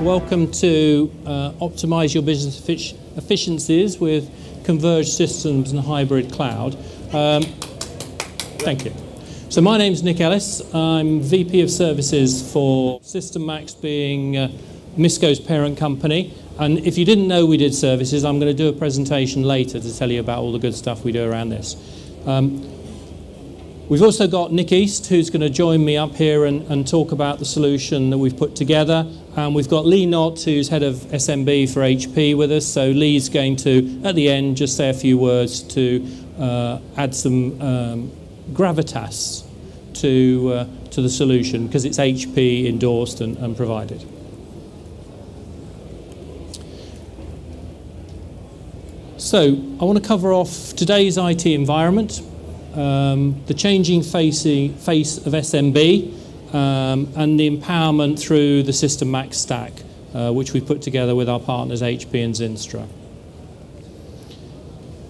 Welcome to optimize your business efficiencies with converged systems and hybrid cloud. Thank you. So my name's Nick Ellis. I'm VP of Services for Systemax, being Misco's parent company. And if you didn't know we did services, I'm going to do a presentation later to tell you about all the good stuff we do around this. We've also got Nick East, who's going to join me up here and talk about the solution that we've put together. And we've got Lee Knott, who's head of SMB for HP with us. So Lee's going to, at the end, just say a few words to add some gravitas to the solution, because it's HP endorsed and provided. So I want to cover off today's IT environment, the changing face of SMB, and the empowerment through the Systemax stack, which we put together with our partners HP and Zynstra.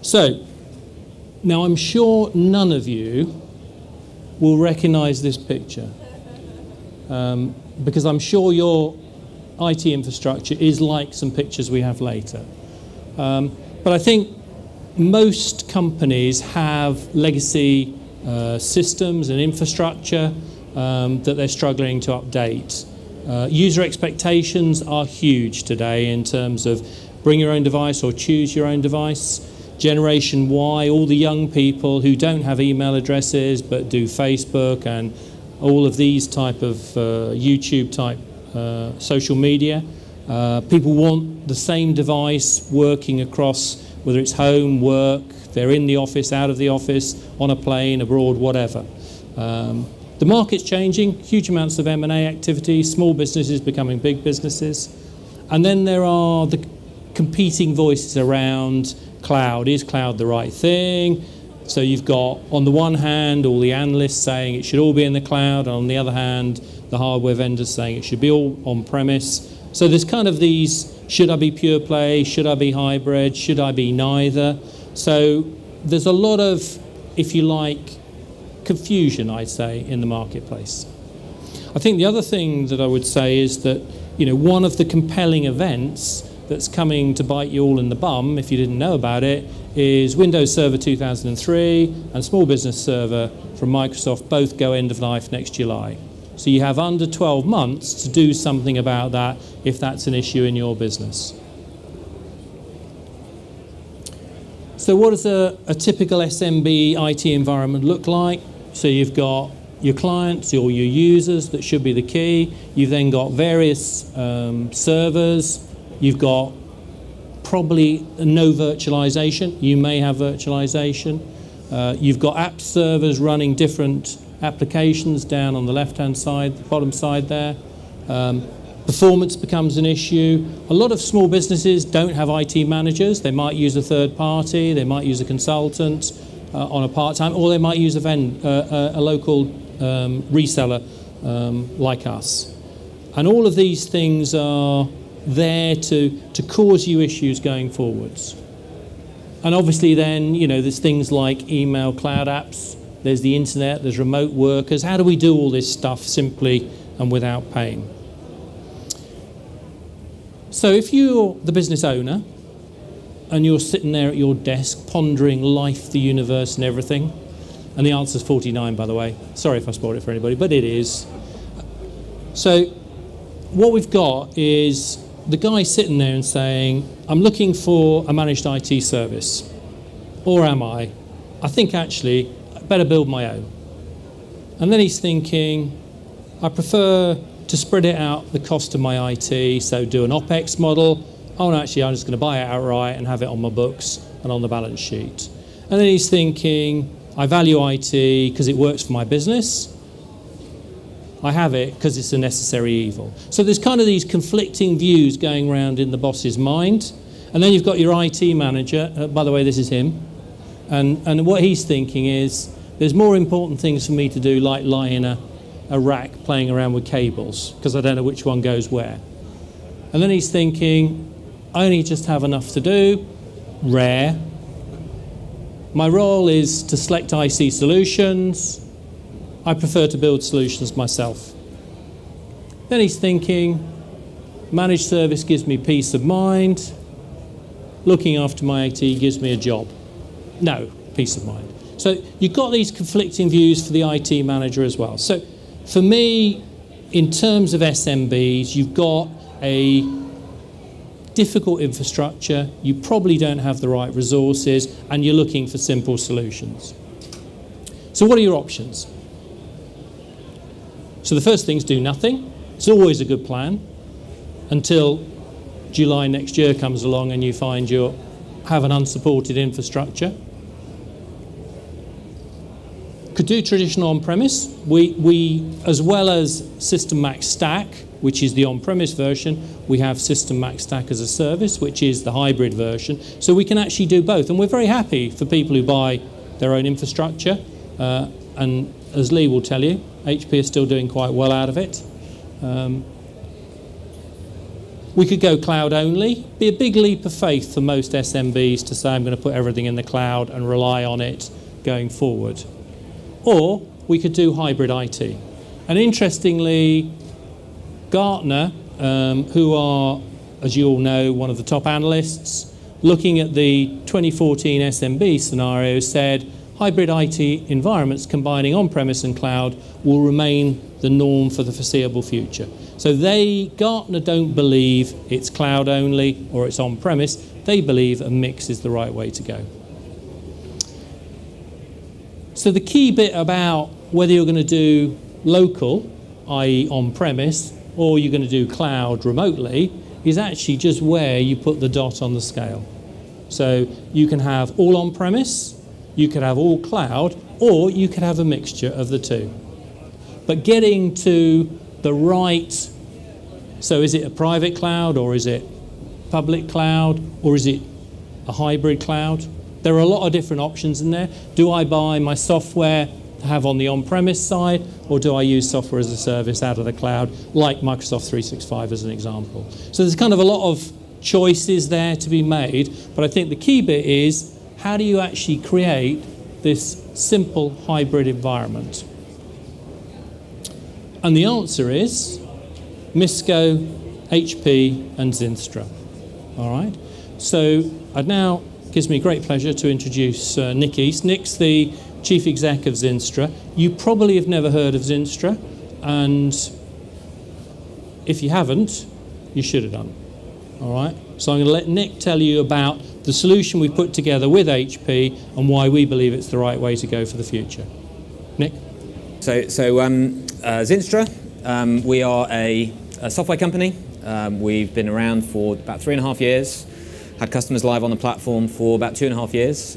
So now I'm sure none of you will recognize this picture, because I'm sure your IT infrastructure is like some pictures we have later. But I think most companies have legacy systems and infrastructure that they're struggling to update. User expectations are huge today in terms of bring your own device or choose your own device. Generation Y, all the young people who don't have email addresses but do Facebook and all of these type of YouTube type social media. People want the same device working across, whether it's home, work, they're in the office, out of the office, on a plane, abroad, whatever. The market's changing, huge amounts of M&A activity, small businesses becoming big businesses. And then there are the competing voices around cloud. Is cloud the right thing? So you've got, on the one hand, all the analysts saying it should all be in the cloud, and on the other hand, the hardware vendors saying it should be all on-premise. So there's kind of these, should I be pure play, should I be hybrid, should I be neither? So there's a lot of, if you like, confusion, I'd say, in the marketplace. I think the other thing that I would say is that, you know, one of the compelling events that's coming to bite you all in the bum, if you didn't know about it, is Windows Server 2003 and Small Business Server from Microsoft both go end of life next July. So you have under 12 months to do something about that if that's an issue in your business. So what does a typical SMB IT environment look like? So you've got your clients or your users, that should be the key. You've then got various servers. You've got probably no virtualization. You may have virtualization. You've got app servers running different applications down on the left-hand side, the bottom side there. Performance becomes an issue. A lot of small businesses don't have IT managers. They might use a third party, they might use a consultant on a part-time, or they might use a local reseller like us. And all of these things are there to cause you issues going forwards. And obviously then, you know, there's things like email, cloud apps, there's the internet, there's remote workers. How do we do all this stuff simply and without pain? So if you're the business owner and you're sitting there at your desk pondering life, the universe and everything, and the answer's 49, by the way. Sorry if I spoiled it for anybody, but it is. So what we've got is the guy sitting there and saying, I'm looking for a managed IT service. Or am I? I think actually I better build my own. And then he's thinking, I prefer to spread it out the cost of my IT, so do an OPEX model. Oh, no, actually, I'm just going to buy it outright and have it on my books and on the balance sheet. And then he's thinking, I value IT because it works for my business. I have it because it's a necessary evil. So there's kind of these conflicting views going around in the boss's mind. And then you've got your IT manager. By the way, this is him. And what he's thinking is, there's more important things for me to do, like lie in a rack playing around with cables, because I don't know which one goes where. And then he's thinking, I only just have enough to do, rare. My role is to select IC solutions. I prefer to build solutions myself. Then he's thinking, Managed service gives me peace of mind. Looking after my IT gives me a job. No, peace of mind. So you've got these conflicting views for the IT manager as well. So for me, in terms of SMBs, you've got a difficult infrastructure, you probably don't have the right resources, and you're looking for simple solutions. So what are your options? So the first thing is do nothing. It's always a good plan until July next year comes along and you find you have an unsupported infrastructure. Could do traditional on-premise. We, as well as SystemaxStack, which is the on-premise version, we have SystemaxStack as a Service, which is the hybrid version. So we can actually do both. And we're very happy for people who buy their own infrastructure. And as Lee will tell you, HP is still doing quite well out of it. We could go cloud only. Be a big leap of faith for most SMBs to say, I'm going to put everything in the cloud and rely on it going forward. Or we could do hybrid IT. And interestingly, Gartner, who are, as you all know, one of the top analysts, looking at the 2014 SMB scenario, said hybrid IT environments combining on-premise and cloud will remain the norm for the foreseeable future. So Gartner don't believe it's cloud only or it's on-premise. They believe a mix is the right way to go. So the key bit about whether you're going to do local, i.e. on-premise, or you're going to do cloud remotely, is actually just where you put the dot on the scale. So you can have all on-premise, you could have all cloud, or you could have a mixture of the two. But getting to the right, so is it a private cloud, or is it public cloud, or is it a hybrid cloud? There are a lot of different options in there. Do I buy my software to have on the on-premise side, or do I use software as a service out of the cloud, like Microsoft 365 as an example? So there's kind of a lot of choices there to be made, but I think the key bit is, how do you actually create this simple hybrid environment? And the answer is Misco, HP, and Zynstra. All right? So gives me great pleasure to introduce Nick East. Nick's the Chief Exec of Zynstra. You probably have never heard of Zynstra, and if you haven't, you should have done. All right? So I'm going to let Nick tell you about the solution we put together with HP and why we believe it's the right way to go for the future. Nick? So Zynstra, we are a software company. We've been around for about 3.5 years. Had customers live on the platform for about 2.5 years.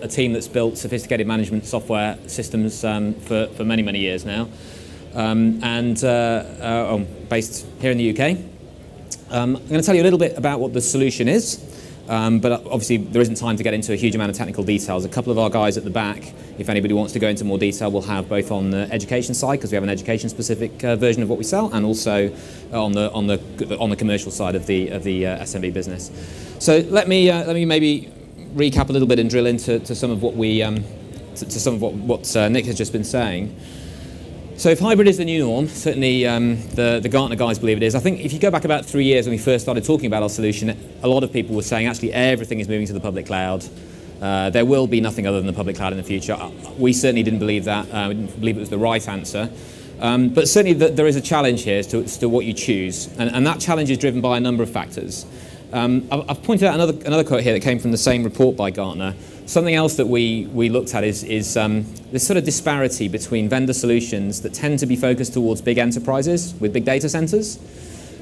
A team that's built sophisticated management software systems for many, many years now. Based here in the UK. I'm going to tell you a little bit about what the solution is, but obviously there isn't time to get into a huge amount of technical details. A couple of our guys at the back, if anybody wants to go into more detail, we'll have both on the education side, because we have an education-specific version of what we sell, and also on the commercial side of the SMB business. So let me maybe recap a little bit and drill into some of what Nick has just been saying. So if hybrid is the new norm, certainly the Gartner guys believe it is. I think if you go back about 3 years when we first started talking about our solution, a lot of people were saying actually everything is moving to the public cloud. There will be nothing other than the public cloud in the future. We certainly didn't believe that. We didn't believe it was the right answer. But certainly there is a challenge here as to what you choose. And that challenge is driven by a number of factors. I've pointed out another quote here that came from the same report by Gartner. Something else that we looked at is this sort of disparity between vendor solutions that tend to be focused towards big enterprises with big data centers,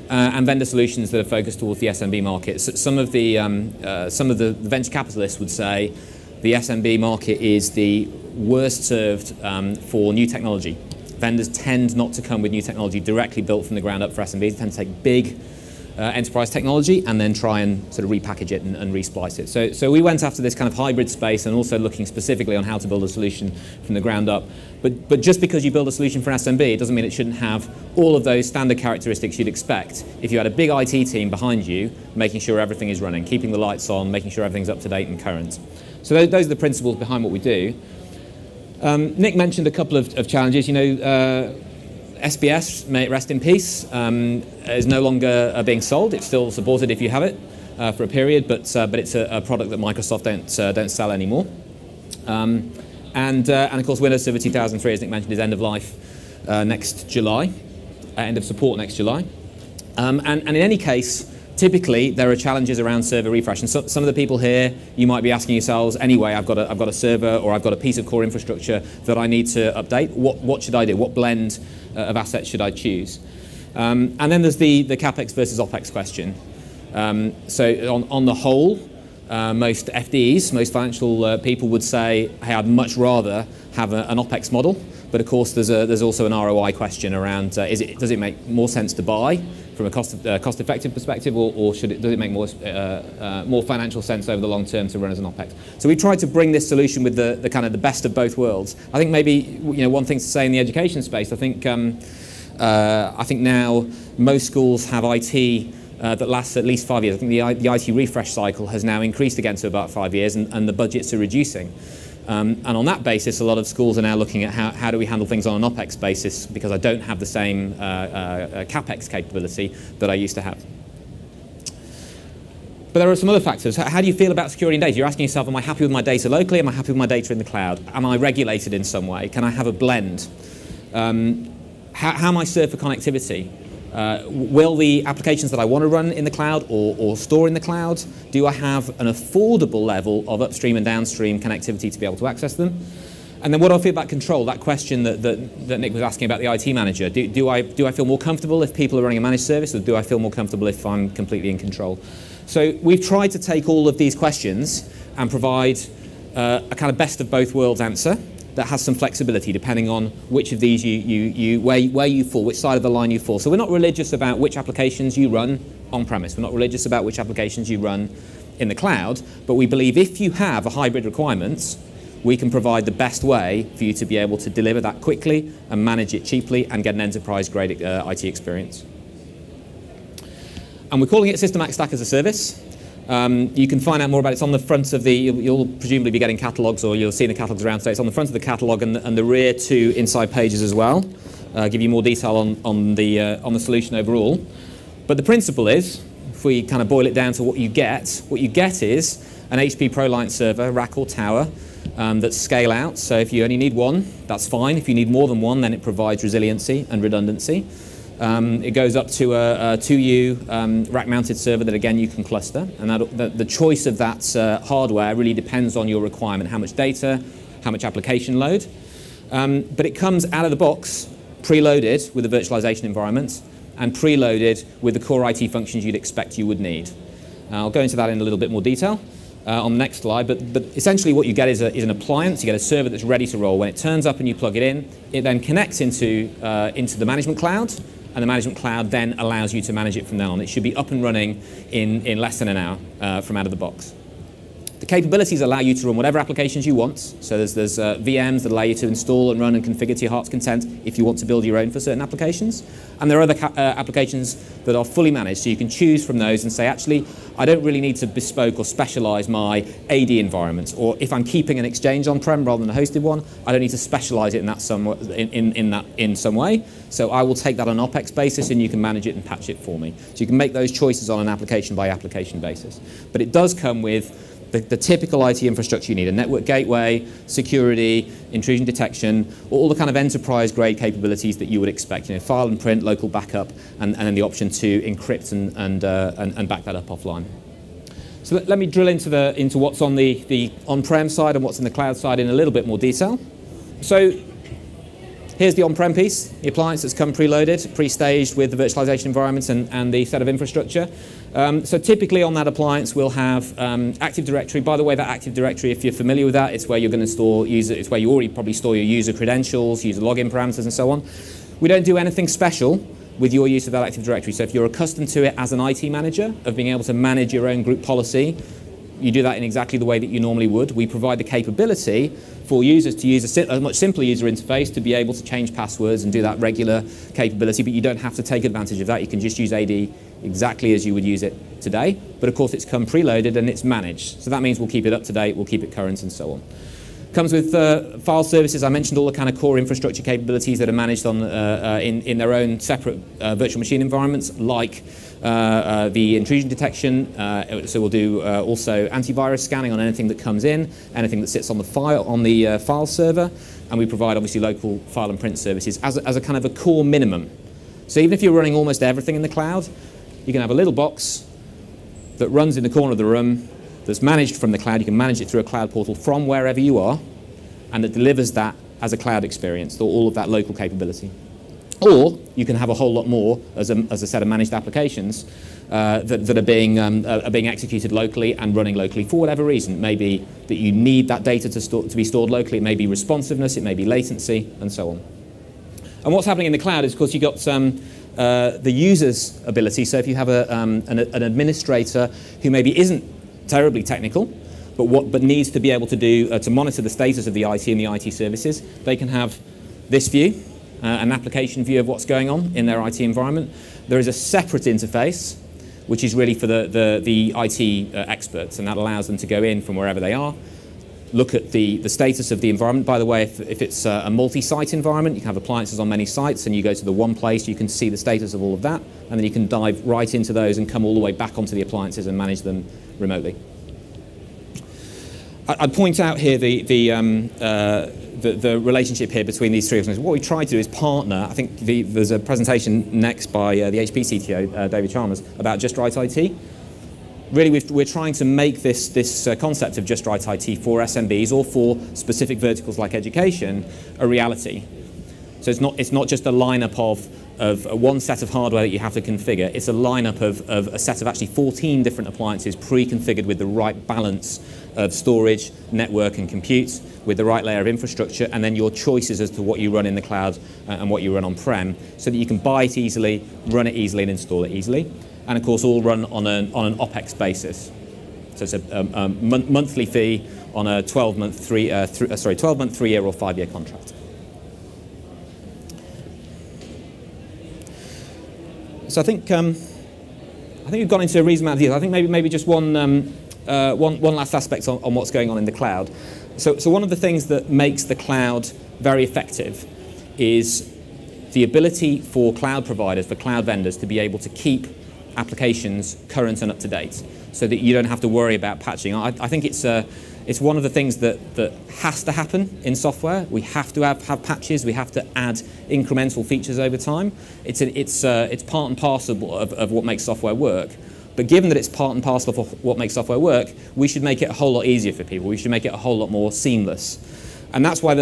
and vendor solutions that are focused towards the SMB market. So some of the venture capitalists would say the SMB market is the worst served for new technology. Vendors tend not to come with new technology directly built from the ground up for SMBs. They tend to take big enterprise technology and then try and sort of repackage it and resplice it. So we went after this kind of hybrid space and also looking specifically on how to build a solution from the ground up. But just because you build a solution for an SMB, it doesn't mean it shouldn't have all of those standard characteristics you'd expect if you had a big IT team behind you, making sure everything is running, keeping the lights on, making sure everything's up to date and current. So those are the principles behind what we do. Nick mentioned a couple of challenges. You know, SBS, may it rest in peace, is no longer being sold. It's still supported if you have it for a period, but it's a product that Microsoft don't sell anymore. And of course, Windows Server 2003, as Nick mentioned, is end of life next July, end of support next July. And in any case, typically there are challenges around server refresh. And so, some of the people here, you might be asking yourselves, anyway, I've got a server or I've got a piece of core infrastructure that I need to update. What should I do? What blend of assets should I choose? And then there's the CapEx versus OpEx question. So on the whole, most FDEs, most financial people would say, hey, I'd much rather have an OpEx model. But of course, there's also an ROI question around, does it make more sense to buy from a cost-effective perspective, or does it make more financial sense over the long term to run as an OpEx? So we tried to bring this solution with the kind of the best of both worlds. I think maybe one thing to say in the education space, I think now most schools have IT that lasts at least 5 years. I think the IT refresh cycle has now increased again to about 5 years, and the budgets are reducing. And on that basis, a lot of schools are now looking at how do we handle things on an OpEx basis, because I don't have the same CapEx capability that I used to have. But there are some other factors. How do you feel about security and data? You're asking yourself, am I happy with my data locally? Am I happy with my data in the cloud? Am I regulated in some way? Can I have a blend? How am I served for connectivity? Will the applications that I want to run in the cloud or store in the cloud, do I have an affordable level of upstream and downstream connectivity to be able to access them? And then what do I feel about control? That question that Nick was asking about the IT manager. Do I feel more comfortable if people are running a managed service, or do I feel more comfortable if I'm completely in control? So we've tried to take all of these questions and provide a kind of best of both worlds answer that has some flexibility depending on which of these where you fall, which side of the line you fall. So we're not religious about which applications you run on-premise. We're not religious about which applications you run in the cloud, but we believe if you have a hybrid requirements, we can provide the best way for you to be able to deliver that quickly and manage it cheaply and get an enterprise-grade IT experience. And we're calling it SystemaxStack as a Service. You can find out more about it. It's on the front of the, you'll presumably be getting catalogues, or you'll see the catalogues around today. It's on the front of the catalogue and the rear two inside pages as well. Give you more detail on the solution overall. But the principle is, if we kind of boil it down to what you get is an HP ProLiant server, rack or tower, that's scale out. So if you only need one, that's fine. If you need more than one, then it provides resiliency and redundancy. It goes up to a 2U rack-mounted server that, again, you can cluster. And the choice of that hardware really depends on your requirement, how much data, how much application load. But it comes out of the box preloaded with a virtualization environment and preloaded with the core IT functions you'd expect you would need. I'll go into that in a little bit more detail on the next slide. But essentially what you get is an appliance. You get a server that's ready to roll. When it turns up and you plug it in, it then connects into the management cloud. And the management cloud then allows you to manage it from then on. It should be up and running in less than an hour from out of the box. The capabilities allow you to run whatever applications you want. So there's VMs that allow you to install and run and configure to your heart's content if you want to build your own for certain applications. And there are other applications that are fully managed. So you can choose from those and say, actually, I don't really need to bespoke or specialize my AD environment. Or if I'm keeping an Exchange on-prem rather than a hosted one, I don't need to specialize it in some way. So I will take that on an OpEx basis, and you can manage it and patch it for me. So you can make those choices on an application-by-application basis. But it does come with the typical IT infrastructure you need: a network gateway, security, intrusion detection, all the kind of enterprise-grade capabilities that you would expect. File and print, local backup, and then the option to encrypt and back that up offline. So let me drill into what's on the on-prem side and what's in the cloud side in a little bit more detail. So here's the on-prem piece, the appliance that's come preloaded, pre-staged with the virtualization environments and the set of infrastructure. So typically on that appliance we'll have Active Directory. By the way, that Active Directory, if you're familiar with that, it's where you're going to store it's where you already probably store your user credentials, user login parameters, and so on. We don't do anything special with your use of that Active Directory. So if you're accustomed to it as an IT manager, of being able to manage your own group policy, you do that in exactly the way that you normally would. We provide the capability for users to use a much simpler user interface to be able to change passwords and do that regular capability, but you don't have to take advantage of that. You can just use AD exactly as you would use it today. But of course, it's come preloaded and it's managed. So that means we'll keep it up to date, we'll keep it current, and so on. Comes with file services. I mentioned all the kind of core infrastructure capabilities that are managed on in their own separate virtual machine environments, like the intrusion detection. So we'll do also antivirus scanning on anything that comes in, anything that sits on the file server, and we provide obviously local file and print services as a kind of a core minimum. So even if you're running almost everything in the cloud, you can have a little box that runs in the corner of the room, that's managed from the cloud. You can manage it through a cloud portal from wherever you are, and that delivers that as a cloud experience, all of that local capability. Or you can have a whole lot more as a set of managed applications that are being executed locally and running locally for whatever reason. It may be that you need that data to be stored locally. It may be responsiveness. It may be latency, and so on. And what's happening in the cloud is, of course, you've got the user's ability. So if you have an administrator who maybe isn't terribly technical, but needs to be able to do to monitor the status of the IT and the IT services, they can have this view, an application view of what's going on in their IT environment. There is a separate interface, which is really for the IT experts, and that allows them to go in from wherever they are, look at the status of the environment. By the way, if it's a multi-site environment, you can have appliances on many sites, and you go to the one place, you can see the status of all of that, and then you can dive right into those and come all the way back onto the appliances and manage them remotely. I'd point out here the relationship here between these three organizations. What we try to do is partner. I think there's a presentation next by the HP CTO, David Chalmers, about Just Right IT. Really, we're trying to make this concept of Just Right IT for SMBs or for specific verticals like education a reality. So it's not just a lineup of one set of hardware that you have to configure. It's a lineup of a set of actually 14 different appliances pre-configured with the right balance of storage, network, and compute, with the right layer of infrastructure, and then your choices as to what you run in the cloud and what you run on-prem, so that you can buy it easily, run it easily, and install it easily. And of course, all run on an OpEx basis. So it's a monthly fee on a 12-month, 3-year or 5-year contract. So I think we've gone into a reasonable amount of detail. I think maybe just one last aspect on what's going on in the cloud. So one of the things that makes the cloud very effective is the ability for cloud providers, for cloud vendors, to be able to keep applications current and up to date, so that you don't have to worry about patching. I think it's one of the things that has to happen in software. We have to have patches. We have to add incremental features over time. It's part and parcel of what makes software work. But given that it's part and parcel of what makes software work, we should make it a whole lot easier for people. We should make it a whole lot more seamless. And that's why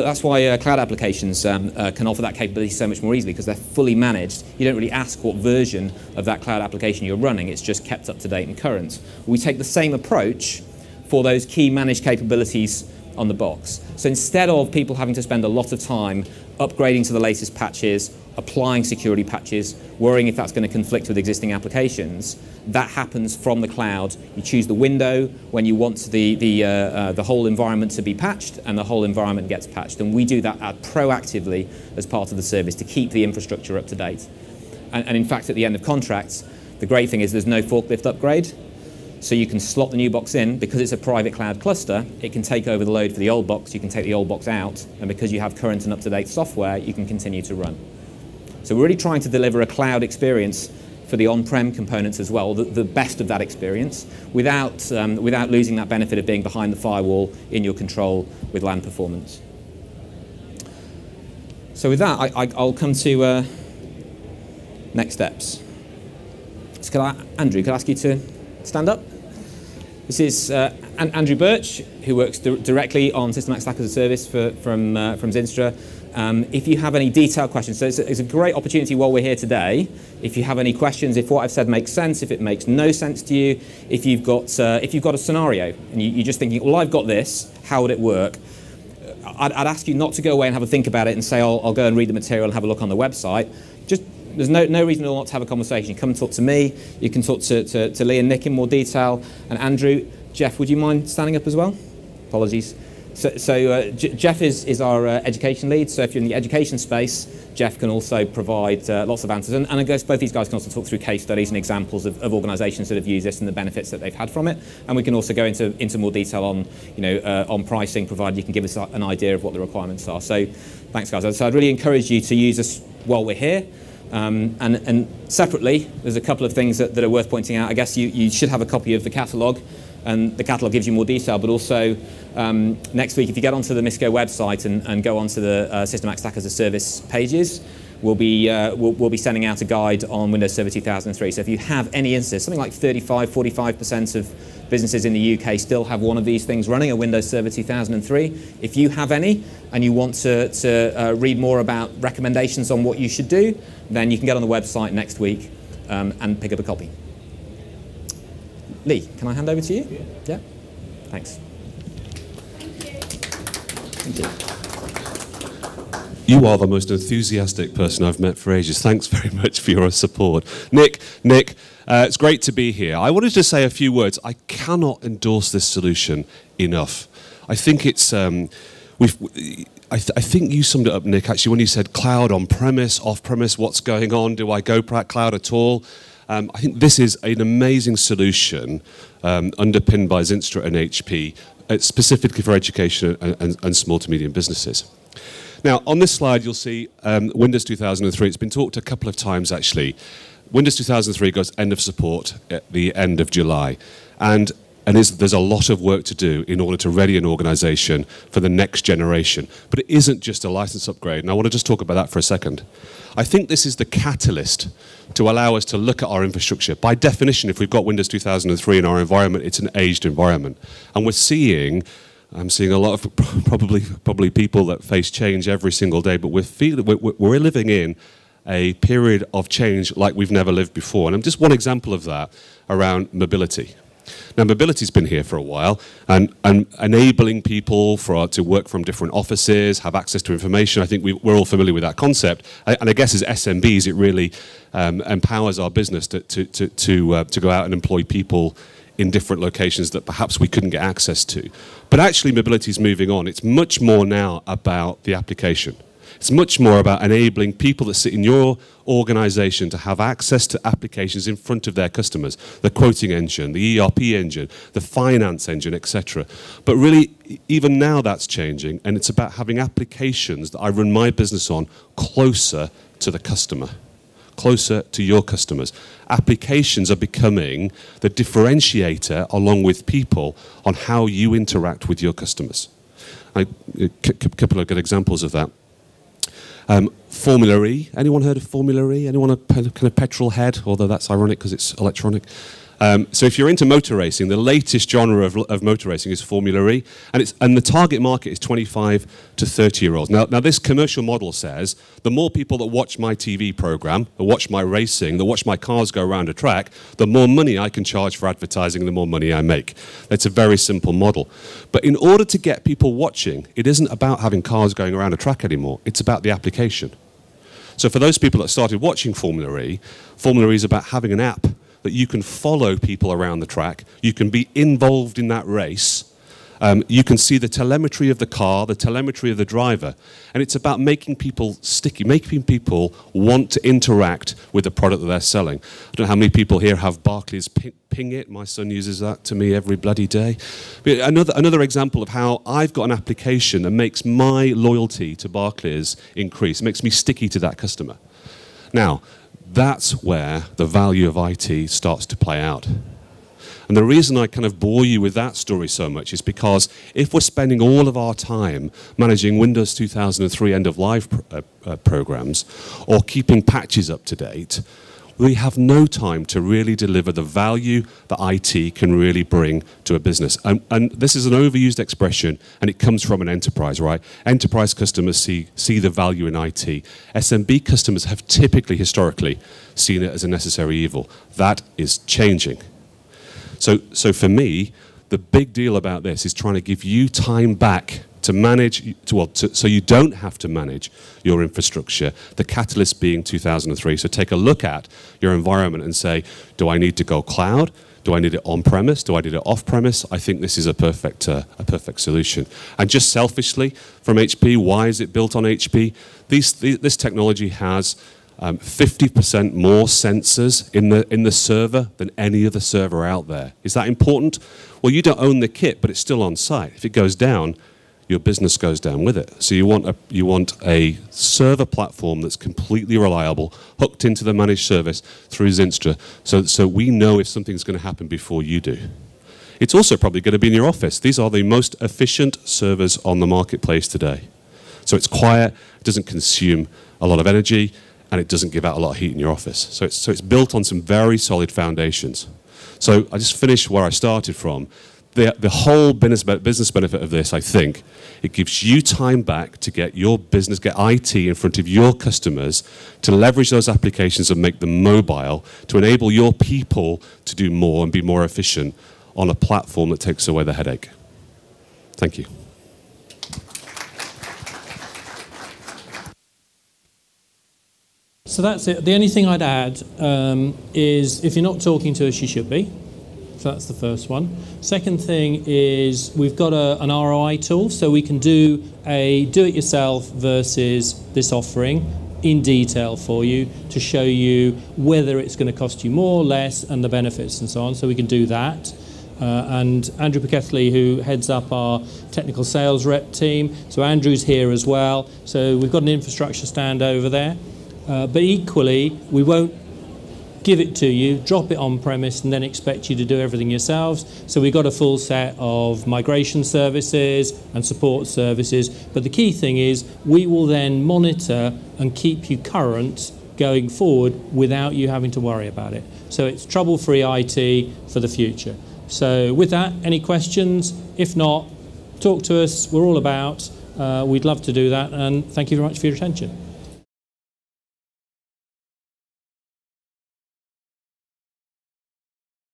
cloud applications can offer that capability so much more easily, because they're fully managed. You don't really ask what version of that cloud application you're running. It's just kept up to date and current. We take the same approach for those key managed capabilities on the box. So instead of people having to spend a lot of time upgrading to the latest patches, applying security patches, worrying if that's going to conflict with existing applications, that happens from the cloud. You choose the window when you want the whole environment to be patched, and the whole environment gets patched. And we do that proactively as part of the service to keep the infrastructure up to date. And in fact, at the end of contracts, the great thing is there's no forklift upgrade. So you can slot the new box in. Because it's a private cloud cluster, it can take over the load for the old box. You can take the old box out. And because you have current and up-to-date software, you can continue to run. So we're really trying to deliver a cloud experience for the on-prem components as well, the best of that experience, without losing that benefit of being behind the firewall in your control with LAN performance. So with that, I'll come to next steps. So Andrew, could I ask you to stand up? This is Andrew Birch, who works directly on SystemaxStack As A Service from Zynstra. If you have any detailed questions, so it's a great opportunity while we're here today. If you have any questions, if what I've said makes sense, if it makes no sense to you, if you've got a scenario and you're just thinking, well, I've got this, how would it work? I'd ask you not to go away and have a think about it and say, I'll go and read the material and have a look on the website. There's no reason not to have a conversation. You come and talk to me. You can talk to Lee and Nick in more detail. And Andrew, Jeff, would you mind standing up as well? Apologies. Jeff is our education lead, so if you're in the education space, Jeff can also provide lots of answers. And I guess both these guys can also talk through case studies and examples of organisations that have used this and the benefits that they've had from it. And we can also go into more detail on, on pricing, provided you can give us an idea of what the requirements are. So thanks, guys. So I'd really encourage you to use us while we're here. And separately, there's a couple of things that are worth pointing out. I guess you should have a copy of the catalogue, and the catalogue gives you more detail, but also next week, if you get onto the Misco website and go onto the SystemaxStack As A Service pages, we'll be sending out a guide on Windows Server 2003. So if you have any instances, something like 45% of businesses in the UK still have one of these things running, a Windows Server 2003. If you have any and you want to read more about recommendations on what you should do, then you can get on the website next week and pick up a copy. Lee, can I hand over to you? Yeah? Thanks. Thank you. You are the most enthusiastic person I've met for ages. Thanks very much for your support. Nick, it's great to be here. I wanted to say a few words. I cannot endorse this solution enough. I think it's, I think you summed it up, Nick, actually, when you said cloud on-premise, off-premise, what's going on? Do I go cloud at all? I think this is an amazing solution underpinned by Zynstra and HP, specifically for education and small to medium businesses. Now, on this slide, you'll see Windows 2003. It's been talked a couple of times, actually. Windows 2003 goes end of support at the end of July. And there's a lot of work to do in order to ready an organization for the next generation. But it isn't just a license upgrade, and I want to just talk about that for a second. I think this is the catalyst to allow us to look at our infrastructure. By definition, if we've got Windows 2003 in our environment, it's an aged environment. And I'm seeing a lot of probably people that face change every single day, but we're living in a period of change like we've never lived before. And just one example of that around mobility. Now, mobility's been here for a while, and enabling people to work from different offices, have access to information. I think we're all familiar with that concept. And I guess as SMBs, it really empowers our business to go out and employ people in different locations that perhaps we couldn't get access to. But actually, mobility is moving on. It's much more now about the application. It's much more about enabling people that sit in your organization to have access to applications in front of their customers, the quoting engine, the ERP engine, the finance engine, etc. But really, even now that's changing, and it's about having applications that I run my business on closer to the customer, closer to your customers. Applications are becoming the differentiator, along with people, on how you interact with your customers. A couple of good examples of that. Formula E. Anyone heard of Formula E? Anyone a kind of petrol head? Although that's ironic because it's electronic. So if you're into motor racing, the latest genre of motor racing is Formula E, and the target market is 25 to 30-year-olds. Now this commercial model says the more people that watch my TV program, that watch my racing, that watch my cars go around a track, the more money I can charge for advertising, the more money I make. That's a very simple model. But in order to get people watching, it isn't about having cars going around a track anymore. It's about the application. So for those people that started watching Formula E is about having an app that you can follow people around the track, you can be involved in that race, you can see the telemetry of the car, the telemetry of the driver, and it's about making people sticky, making people want to interact with the product that they're selling. I don't know how many people here have Barclays Ping It. My son uses that to me every bloody day. But another example of how I've got an application that makes my loyalty to Barclays increase, makes me sticky to that customer. Now, that's where the value of IT starts to play out. And the reason I kind of bore you with that story so much is because if we're spending all of our time managing Windows 2003 end-of-life programs or keeping patches up to date, we have no time to really deliver the value that IT can really bring to a business. And this is an overused expression, and it comes from an enterprise, right? Enterprise customers see the value in IT. SMB customers have typically, historically, seen it as a necessary evil. That is changing. So for me, the big deal about this is trying to give you time back to manage, so you don't have to manage your infrastructure, the catalyst being 2003. So take a look at your environment and say, do I need to go cloud? Do I need it on-premise? Do I need it off-premise? I think this is a perfect solution. And just selfishly, from HP, why is it built on HP? This technology has 50% more sensors in the server than any other server out there. Is that important? Well, you don't own the kit, but it's still on site. If it goes down, your business goes down with it. So you want a server platform that's completely reliable, hooked into the managed service through Zynstra, so we know if something's going to happen before you do. It's also probably going to be in your office. These are the most efficient servers on the marketplace today. So it's quiet, it doesn't consume a lot of energy, and it doesn't give out a lot of heat in your office. So it's built on some very solid foundations. So I just finished where I started from. The whole business benefit of this, I think, it gives you time back to get your business, get IT in front of your customers, to leverage those applications and make them mobile, to enable your people to do more and be more efficient on a platform that takes away the headache. Thank you. So that's it. The only thing I'd add is if you're not talking to us, you should be. So that's the first one. Second thing is we've got an ROI tool, so we can do a do-it-yourself versus this offering in detail for you to show you whether it's going to cost you more, less, and the benefits and so on. So we can do that. And Andrew Pickethley, who heads up our technical sales rep team. So Andrew's here as well. So we've got an infrastructure stand over there. But equally, we won't give it to you, drop it on premise, and then expect you to do everything yourselves. So we've got a full set of migration services and support services. But the key thing is we will then monitor and keep you current going forward without you having to worry about it. So it's trouble-free IT for the future. So with that, any questions? If not, talk to us. We're all about. We'd love to do that. And thank you very much for your attention.